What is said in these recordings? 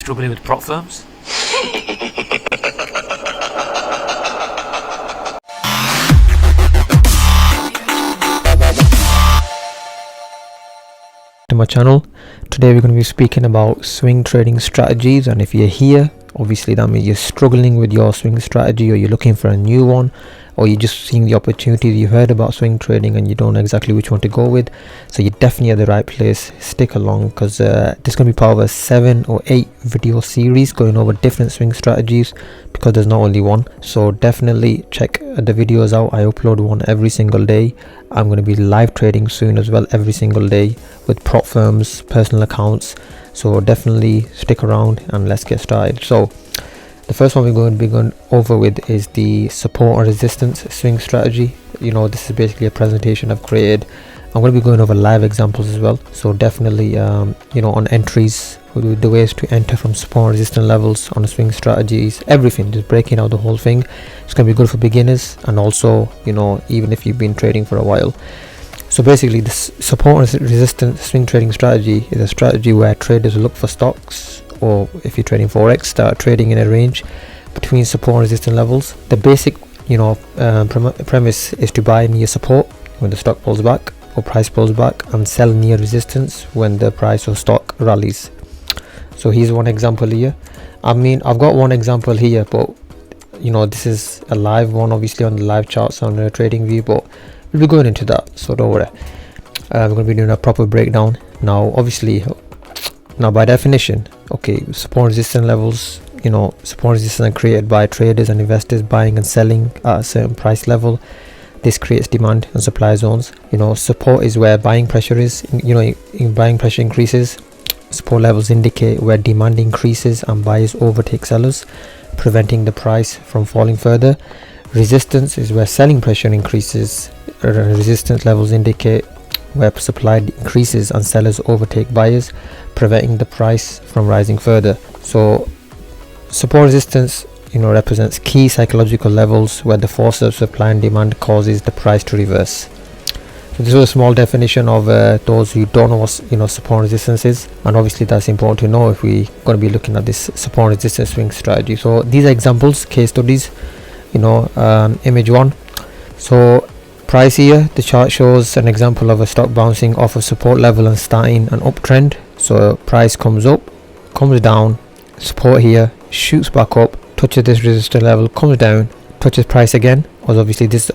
struggling with prop firms? To my channel. Today we're going to be speaking about swing trading strategies, and if you're here, obviously that means you're struggling with your swing strategy, or you're looking for a new one, or you're just seeing the opportunities. You heard about swing trading and you don't know exactly which one to go with, so you're definitely at the right place. Stick along, because this is going to be part of a 7 or 8 video series going over different swing strategies, because there's not only one. So definitely check the videos out. I upload one every single day. I'm going to be live trading soon as well, every single day, with prop firms, personal accounts. So definitely stick around and let's get started. So the first one we're going to be going over with is the support and resistance swing strategy. This is basically a presentation I've created. I'm going to be going over live examples as well. So definitely on entries, the ways to enter from support and resistance levels on the swing strategies, everything, just breaking out the whole thing. It's going to be good for beginners, and also even if you've been trading for a while. So basically, this support and resistance swing trading strategy is a strategy where traders look for stocks, or if you're trading Forex, start trading in a range between support and resistance levels. The basic premise is to buy near support when the stock pulls back or price pulls back, and sell near resistance when the price or stock rallies. So here's one example here. I've got one example here, but this is a live one, obviously on the live charts on the trading view, but we'll be going into that, so don't worry. We're going to be doing a proper breakdown now. Obviously, now by definition, okay, support and resistance levels, support and resistance are created by traders and investors buying and selling at a certain price level. This creates demand and supply zones. Support is where buying pressure is. Buying pressure increases. Support levels indicate where demand increases and buyers overtake sellers, preventing the price from falling further. Resistance is where selling pressure increases. Resistance levels indicate where supply increases and sellers overtake buyers, preventing the price from rising further. So support resistance represents key psychological levels where the force of supply and demand causes the price to reverse. So this was a small definition of those who don't know what support resistance is, and obviously that's important to know if we're going to be looking at this support resistance swing strategy. So these are examples, case studies. Image 1. So price here, the chart shows an example of a stock bouncing off a support level and starting an uptrend. So price comes up, comes down, support here, shoots back up, touches this resistance level, comes down, touches price again. Was obviously this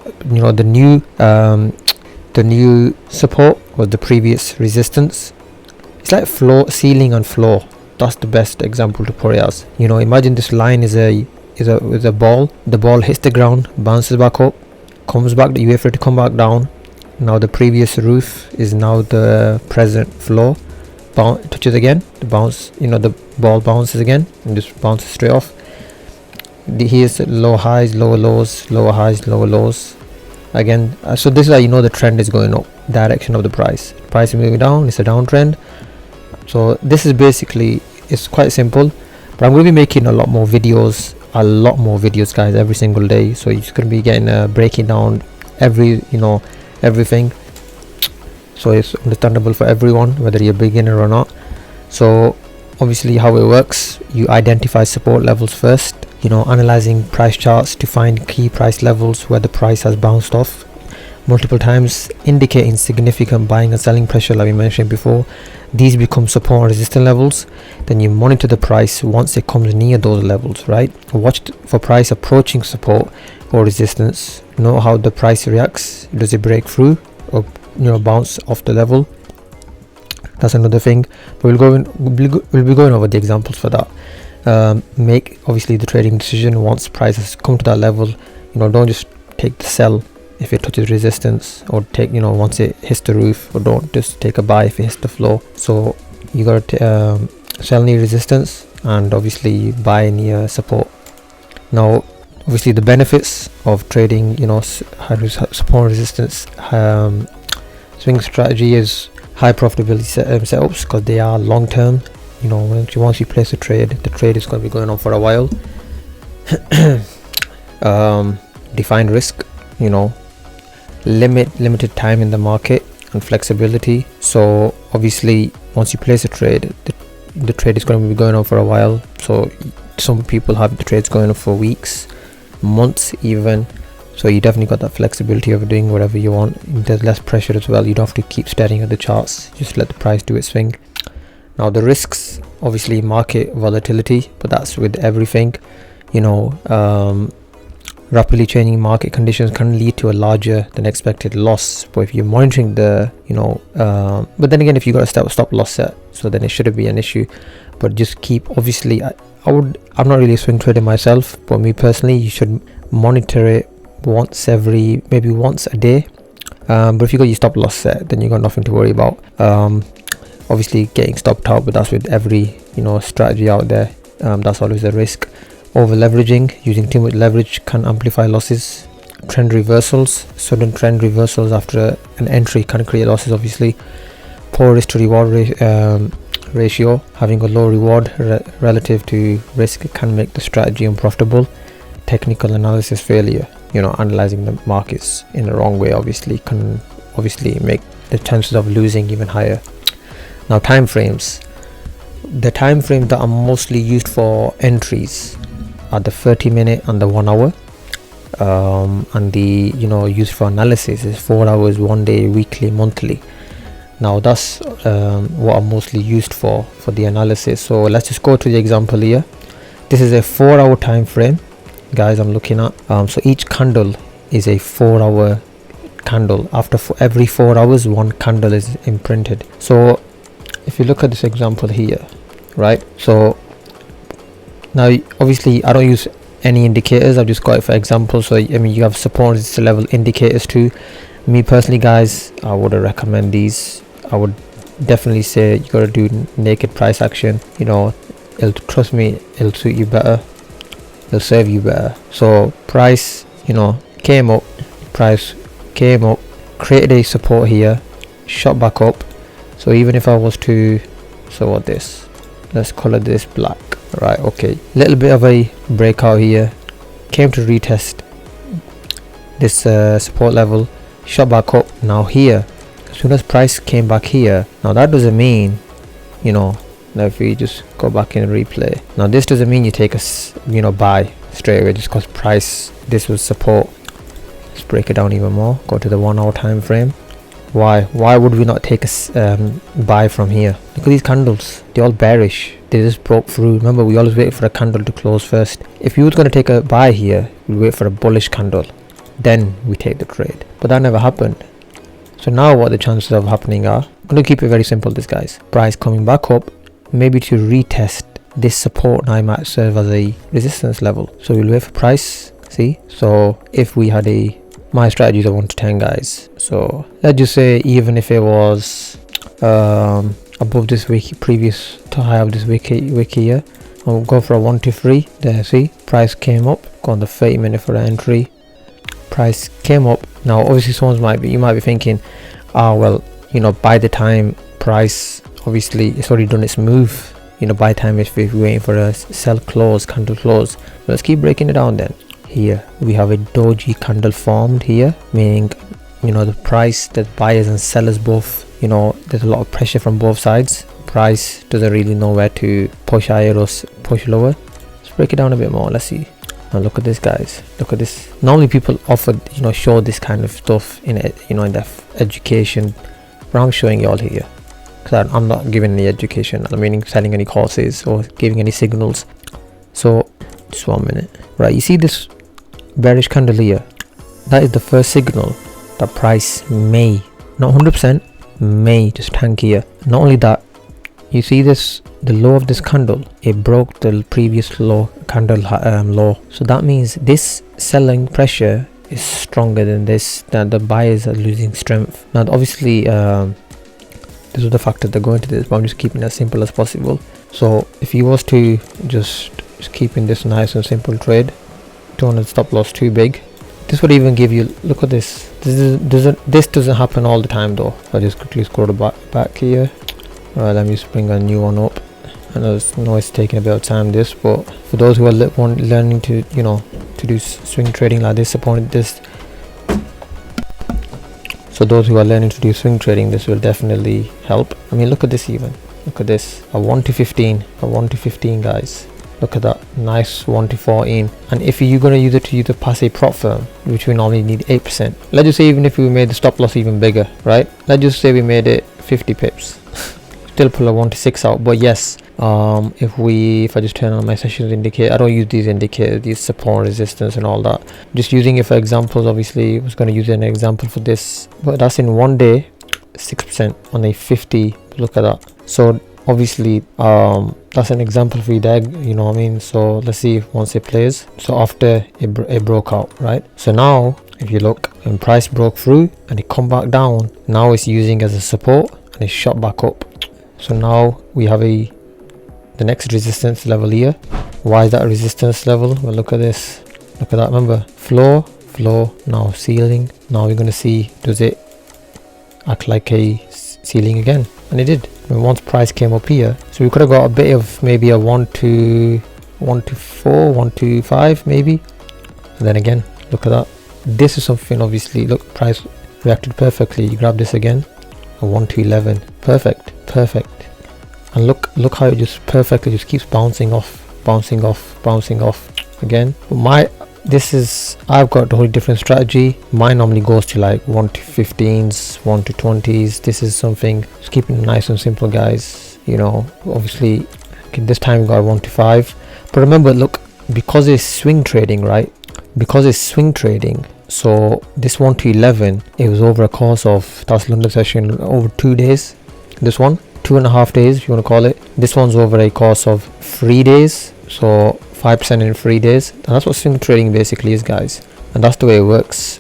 the new support was the previous resistance. It's like floor, ceiling and floor. That's the best example to put it as. Imagine this line is a ball. The ball hits the ground, bounces back up, comes back. You wait for it to come back down. Now the previous roof is now the present floor. Touches again, the bounce. The ball bounces again and just bounces straight off. Here's low highs, lower lows, lower highs, lower lows. Again, so this is how the trend is going up, direction of the price. Price is moving down, it's a downtrend. So this is basically, it's quite simple, but I'm going to be making a lot more videos guys, every single day. So you're just going to be getting breaking down everything, so it's understandable for everyone, whether you're a beginner or not. So obviously how it works, you identify support levels first, analyzing price charts to find key price levels where the price has bounced off multiple times, indicating significant buying and selling pressure like we mentioned before. These become support and resistance levels. Then you monitor the price once it comes near those levels, right? Watch for price approaching support or resistance. Know how the price reacts. Does it break through or bounce off the level? That's another thing, but we'll be going over the examples for that. Make obviously the trading decision once price has come to that level. Don't just take the sell if it touches resistance, or take once it hits the roof, or don't just take a buy if it hits the floor. So you got to sell near resistance and obviously buy near support. Now obviously the benefits of trading support resistance swing strategy is high profitability setups, because they are long term. Once you place a trade, the trade is going to be going on for a while. Defined risk, limited time in the market, and flexibility. So obviously once you place a trade, the trade is going to be going on for a while. So some people have the trades going on for weeks, months even. So you definitely got that flexibility of doing whatever you want. There's less pressure as well. You don't have to keep staring at the charts, just let the price do its thing. Now the risks, obviously market volatility, but that's with everything, you know. Rapidly changing market conditions can lead to a larger than expected loss. But if you're monitoring the, you know, but then again, if you got a stop loss set, so then it shouldn't be an issue. But just keep, obviously, I'm not really a swing trader myself, but me personally, you should monitor it once a day. But if you got your stop loss set, then you got nothing to worry about. Obviously getting stopped out, but that's with every, you know, strategy out there. That's always a risk. Over leveraging, using too much leverage can amplify losses. Trend reversals, sudden trend reversals after an entry can create losses, obviously. Poor risk to reward ratio, having a low reward relative to risk can make the strategy unprofitable. Technical analysis failure, you know, analyzing the markets in the wrong way obviously can make the chances of losing even higher. Now time frames, the time frames that are mostly used for entries are the 30-minute and the 1 hour, and the, you know, used for analysis is 4 hours, 1 day, weekly, monthly. Now that's what are mostly used for the analysis. So let's just go to the example here. This is a 4-hour time frame, guys, I'm looking at. So each candle is a 4-hour candle. After every 4 hours, one candle is imprinted. So if you look at this example here, right, so now obviously I don't use any indicators, I've just got it for example. So I mean, you have support resistance level indicators too. Me personally, guys, I would recommend these. I would definitely say you gotta do naked price action. You know, trust me, it'll suit you better, it'll serve you better. So price, you know, came up, created a support here, shot back up. So even if I was to, so what this, let's color this black, right? Okay, little bit of a breakout here, came to retest this support level, shot back up. Now here, as soon as price came back here, now that doesn't mean, you know, now if we just go back in replay, now this doesn't mean you take a, you know, buy straight away just because price, this was support. Let's break it down even more, go to the 1 hour time frame. Why would we not take a buy from here? Look at these candles, they're all bearish, they just broke through. Remember, we always wait for a candle to close first. If you was going to take a buy here, we wait for a bullish candle, then we take the trade, but that never happened. So now what the chances of happening are, I'm going to keep it very simple, this guys, price coming back up, maybe to retest this support. Now I might serve as a resistance level, so we'll wait for price. See, so if we had my strategy is a 1 to 10, guys. So let's just say even if it was above this wiki, previous to high of this wiki here, I'll go for a 1 to 3. There, see, price came up, go on the 30-minute for an entry, price came up. Now obviously you might be thinking, well, you know, by the time price, obviously it's already done its move, you know, by the time if we're waiting for a sell close, candle close. But let's keep breaking it down then. Here we have a doji candle formed here, meaning, you know, the price, the buyers and sellers both, you know, there's a lot of pressure from both sides. Price doesn't really know where to push higher or push lower. Let's break it down a bit more. Let's see. Now look at this, guys, look at this. Normally people offer, you know, show this kind of stuff in it, you know, in their education, but I'm showing you all here because I'm not giving any education, I mean selling any courses or giving any signals. So just 1 minute, right? You see this bearish candle here, that is the first signal that price may, not 100%, may just tank here. Not only that, you see this, the low of this candle, it broke the previous low candle low. So that means this selling pressure is stronger than this, that the buyers are losing strength. Now obviously this is the factor that go into this, but I'm just keeping it as simple as possible. So if you was to just keeping this nice and simple trade, don't want to stop loss too big, this would even give you, look at this, this doesn't happen all the time though. So I just quickly scroll back here. Alright, let me just bring a new one up. I know it's taking a bit of time, this, but for those who are learning to, you know, to do swing trading like this, upon this, so those who are learning to do swing trading, this will definitely help. I mean, look at this even. Look at this, a 1 to 15, a 1 to 15 guys. Look at that, nice 1 to 14. And if you're going to use it to use a passive prop firm, which we normally need 8%, let's just say even if we made the stop loss even bigger, right? Let's just say we made it 50 pips. Still pull a 1 to 6 out. But yes, if I just turn on my sessions indicator, I don't use these indicators, these support, resistance and all that. Just using it for examples. Obviously I was going to use an example for this, but that's in 1 day, 6% on a 50. Look at that. So obviously that's an example for you there, you know what I mean? So let's see if once it plays. So after it broke out, right? So now if you look, when price broke through and it come back down, now it's using as a support and it shot back up. So now we have the next resistance level here. Why is that a resistance level? Well, look at this, look at that. Remember, floor, now ceiling. Now we're going to see, does it act like a ceiling again? And it did. And once price came up here, so we could have got a bit of maybe a 1 to 4, 1 to 5 maybe. And then again, look at that. This is something, obviously, look, price reacted perfectly. You grab this again, a 1 to 11, perfect. And look how it just perfectly just keeps bouncing off again. I've got a totally different strategy. Mine normally goes to like 1 to 15s, 1 to 20s. This is something, just keeping it nice and simple guys, you know. Obviously this time we got 1 to 5, but remember, look, because it's swing trading, right? Because it's swing trading, so this 1 to 11, it was over a course of, that's London session, over 2 days. This one, 2.5 days if you want to call it. This one's over a course of 3 days, so 5% in 3 days. And that's what swing trading basically is, guys, and that's the way it works.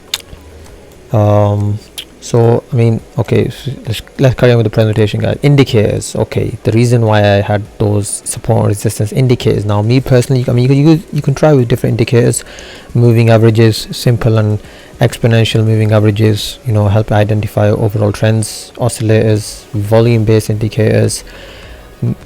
So I mean, okay, so let's carry on with the presentation, guys. Indicators. Okay, the reason why I had those support and resistance indicators. Now me personally, I mean, you can try with different indicators. Moving averages, simple and exponential moving averages, you know, help identify overall trends. Oscillators, volume based indicators,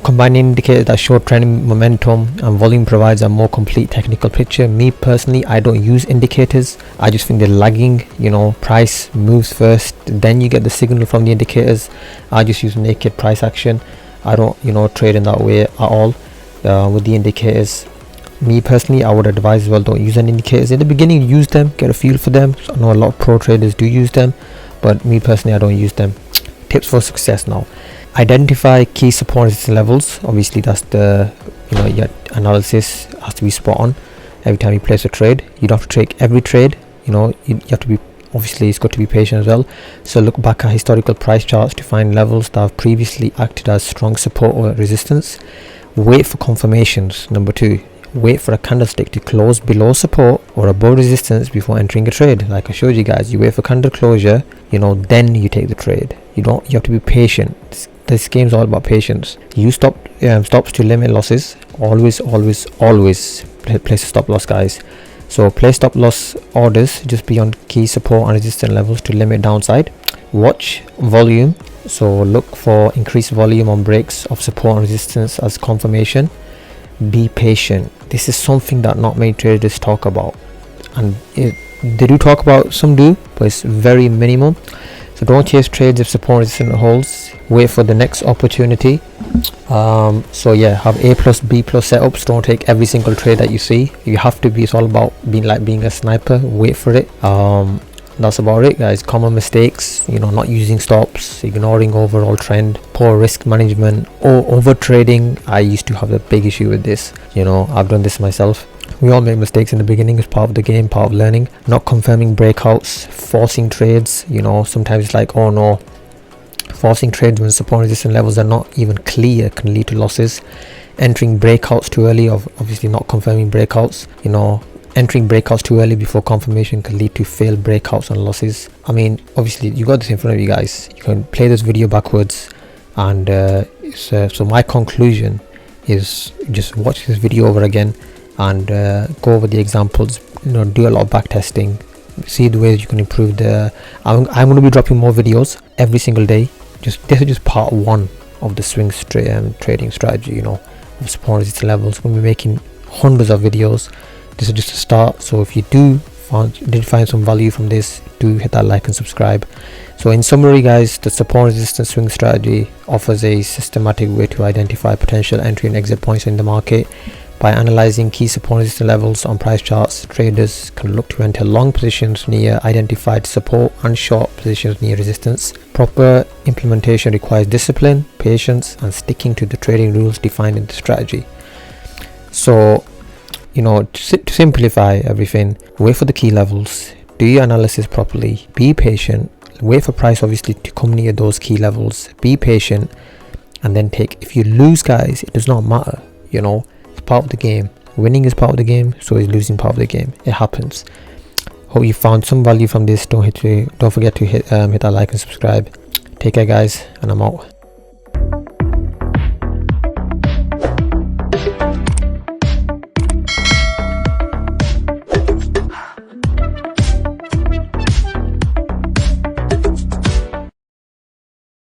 combining indicators that show trend momentum and volume provides a more complete technical picture. Me personally, I don't use indicators. I just think they're lagging, you know. Price moves first, then you get the signal from the indicators. I just use naked price action. I don't, you know, trade in that way at all with the indicators. Me personally, I would advise as well, don't use any indicators in the beginning. Use them, get a feel for them. So I know a lot of pro traders do use them, but me personally, I don't use them. Tips for success now: identify key support and resistance levels. Obviously that's the, you know, your analysis has to be spot on every time you place a trade. You don't have to take every trade, you know. You have to be, obviously it's got to be patient as well. So look back at historical price charts to find levels that have previously acted as strong support or resistance. Wait for confirmations. Number 2, wait for a candlestick to close below support or above resistance before entering a trade. Like I showed you guys, you wait for candle closure, you know, then you take the trade. You have to be patient. This game's all about patience. Use stops to limit losses. Always place a stop loss, guys. So place stop loss orders just beyond key support and resistance levels to limit downside. Watch volume. So look for increased volume on breaks of support and resistance as confirmation. Be patient. This is something that not many traders talk about, and they do talk about, some do, but it's very minimum. So don't chase trades if support resistance holds. Wait for the next opportunity. So yeah, have A plus B plus setups. Don't take every single trade that you see. You have to be, it's all about being a sniper. Wait for it. That's about it, guys. Common mistakes, you know, not using stops, ignoring overall trend, poor risk management, or over trading. I used to have a big issue with this, you know. I've done this myself. We all make mistakes in the beginning. It's part of the game, part of learning. Not confirming breakouts, forcing trades, you know. Sometimes it's like, oh no, forcing trades when support and resistance levels are not even clear can lead to losses. Entering breakouts too early, obviously not confirming breakouts, you know. Entering breakouts too early before confirmation can lead to failed breakouts and losses. I mean, obviously you got this in front of you guys. You can play this video backwards, and so my conclusion is just watch this video over again and go over the examples, you know, do a lot of back testing, see the ways you can improve the I'm going to be dropping more videos every single day. This is just part 1 of the swing trading strategy, you know, of support resistance levels. We'll be making hundreds of videos. This is just a start. So if you do did find some value from this, do hit that like and subscribe. So in summary guys, the support resistance swing strategy offers a systematic way to identify potential entry and exit points in the market. By analyzing key support resistance levels on price charts, traders can look to enter long positions near identified support and short positions near resistance. Proper implementation requires discipline, patience, and sticking to the trading rules defined in the strategy. So, you know, to simplify everything, wait for the key levels, do your analysis properly, be patient, wait for price obviously to come near those key levels, be patient, and then take. If you lose guys, it does not matter, you know, it's part of the game. Winning is part of the game, so is losing part of the game. It happens. Hope you found some value from this. Don't forget to hit that like and subscribe. Take care guys, and I'm out.